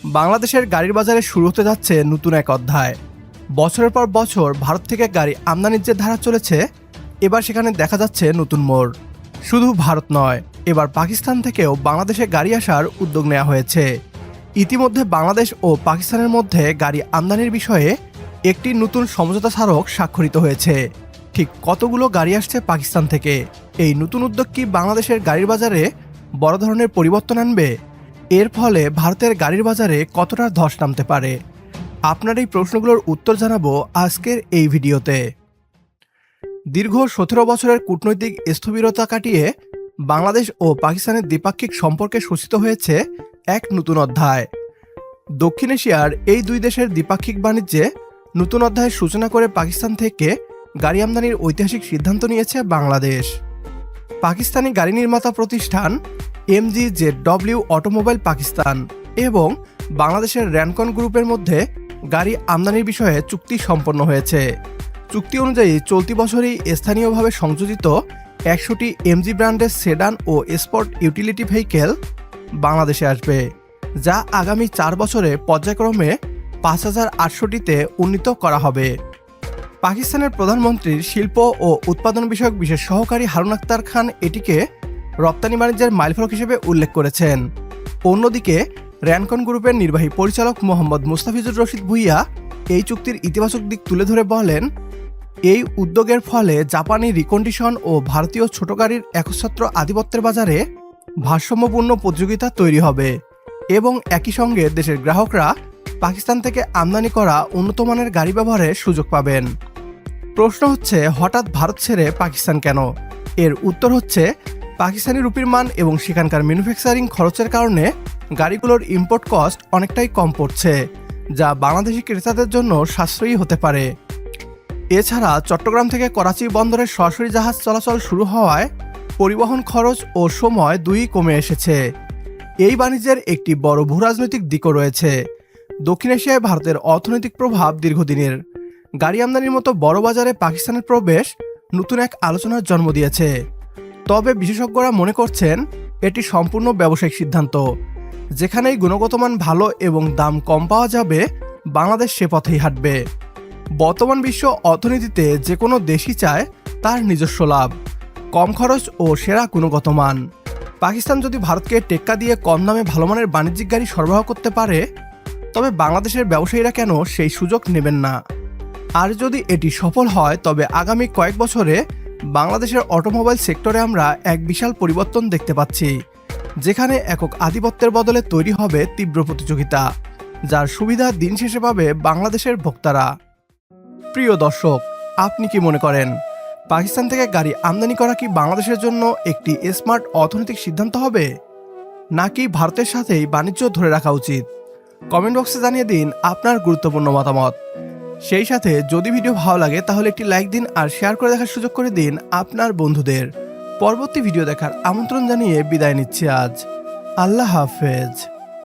বাংলাদেশের গাড়ির বাজারে শুরু হতে যাচ্ছে নতুন এক অধ্যায়। বছরের পর বছর ভারত থেকে গাড়ি আমদানির যে ধারা চলেছে, এবার সেখানে দেখা যাচ্ছে নতুন মোড়। শুধু ভারত নয়, এবার পাকিস্তান থেকেও বাংলাদেশে গাড়ি আসার উদ্যোগ নেওয়া হয়েছে। ইতিমধ্যে বাংলাদেশ ও পাকিস্তানের মধ্যে গাড়ি আমদানির বিষয়ে একটি নতুন সমঝোতা স্মারক স্বাক্ষরিত হয়েছে। ঠিক কতগুলো গাড়ি আসছে পাকিস্তান থেকে? এই নতুন উদ্যোগ কি বাংলাদেশের গাড়ির বাজারে বড় ধরনের পরিবর্তন আনবে? এর ফলে ভারতের গাড়ির বাজারে কতটা ধস নামতে পারে? আপনার এই প্রশ্নগুলোর উত্তর জানাবো আজকের এই ভিডিওতে। দীর্ঘ 17 বছরের কূটনৈতিক স্থবিরতা কাটিয়ে বাংলাদেশ ও পাকিস্তানের দ্বিপাক্ষিক সম্পর্কে সূচিত হয়েছে এক নতুন অধ্যায়। দক্ষিণ এশিয়ার এই দুই দেশের দ্বিপাক্ষিক বাণিজ্যে নতুন অধ্যায়ের সূচনা করে পাকিস্তান থেকে গাড়ি আমদানির ঐতিহাসিক সিদ্ধান্ত নিয়েছে বাংলাদেশ। পাকিস্তানি গাড়ি নির্মাতা প্রতিষ্ঠান MGZW অটোমোবাইল পাকিস্তান এবং বাংলাদেশের র্যানকন গ্রুপের মধ্যে গাড়ি আমদানির বিষয়ে চুক্তি সম্পন্ন হয়েছে। চুক্তি অনুযায়ী চলতি বছরেই স্থানীয়ভাবে সংযোজিত 100টি MG ব্র্যান্ডের সেডান ও স্পোর্ট ইউটিলিটি ভেহিকেল বাংলাদেশে আসবে, যা আগামী 4 বছরে পর্যায়ক্রমে 5800টিতে উন্নীত করা হবে। পাকিস্তানের প্রধানমন্ত্রীর শিল্প ও উৎপাদন বিষয়ক বিশেষ সহকারী হারুন আক্তার খান এটিকে রপ্তানি বাণিজ্যের মাইলফলক হিসেবে উল্লেখ করেছেন। অন্যদিকে র্যানকন গ্রুপের নির্বাহী পরিচালক মোহাম্মদ মুস্তাফিজুর রশিদ ভুইয়া এই চুক্তির ইতিবাচক দিক তুলে ধরে বলেন, এই উদ্যোগের ফলে জাপানি রিকন্ডিশন ও ভারতীয় ছোট গাড়ির একচ্ছত্র আধিপত্যের বাজারে ভারসাম্যপূর্ণ প্রতিযোগিতা তৈরি হবে এবং একই সঙ্গে দেশের গ্রাহকরা পাকিস্তান থেকে আমদানি করা উন্নত মানের গাড়ি ব্যবহারের সুযোগ পাবেন। প্রশ্ন হচ্ছে, হঠাৎ ভারত ছেড়ে পাকিস্তান কেন? এর উত্তর হচ্ছে, পাকিস্তানি রুপির মান এবং সেখানকার ম্যানুফ্যাকচারিং খরচের কারণে গাড়িগুলোর ইম্পোর্ট কস্ট অনেকটাই কম পড়ছে, যা বাংলাদেশি ক্রেতাদের জন্য সাশ্রয়ী হতে পারে। এছাড়া চট্টগ্রাম থেকে করাচি বন্দরে সরাসরি জাহাজ চলাচল শুরু হওয়ায় পরিবহন খরচ ও সময় দুই কমে এসেছে। এই বাণিজ্যের একটি বড় ভূরাজনৈতিক দিকও রয়েছে। দক্ষিণ এশিয়ায় ভারতের অর্থনৈতিক প্রভাব দীর্ঘদিনের। গাড়ি আমদানির মতো বড় বাজারে পাকিস্তানের প্রবেশ নতুন এক আলোচনার জন্ম দিয়েছে। তবে বিশেষজ্ঞরা মনে করছেন এটি সম্পূর্ণ ব্যবসায়িক সিদ্ধান্ত। যেখানেই গুণগত মান ভালো এবং দাম কম পাওয়া যাবে, বাংলাদেশ সে পথেই হাঁটবে। বর্তমান বিশ্ব অর্থনীতিতে যে কোনো দেশই চায় তার নিজস্ব লাভ, কম খরচ ও সেরা গুণগত মান। পাকিস্তান যদি ভারতকে টেক্কা দিয়ে কম দামে ভালো মানের বাণিজ্যিক গাড়ি সরবরাহ করতে পারে, তবে বাংলাদেশের ব্যবসায়ীরা কেন সেই সুযোগ নেবেন না? আর যদি এটি সফল হয়, তবে আগামী কয়েক বছরে বাংলাদেশের অটোমোবাইল সেক্টরে আমরা এক বিশাল পরিবর্তন দেখতে পাচ্ছি, যেখানে একক আধিপত্যের বদলে তৈরি হবে তীব্র প্রতিযোগিতা, যার সুবিধা দিন শেষে পাবে বাংলাদেশের ভোক্তারা। প্রিয় দর্শক, আপনি কি মনে করেন পাকিস্তান থেকে গাড়ি আমদানি করা কি বাংলাদেশের জন্য একটি স্মার্ট অর্থনৈতিক সিদ্ধান্ত হবে, নাকি ভারতের সাথেই বাণিজ্য ধরে রাখা উচিত? কমেন্ট বক্সে জানিয়ে দিন আপনার গুরুত্বপূর্ণ মতামত। সেই সাথে যদি ভিডিও ভালো লাগে তাহলে একটি লাইক দিন আর শেয়ার করে দেখার সুযোগ করে দিন আপনার বন্ধুদের। পরবর্তী ভিডিও দেখার আমন্ত্রণ জানিয়ে বিদায় নিচ্ছি আজ। আল্লাহ হাফেজ।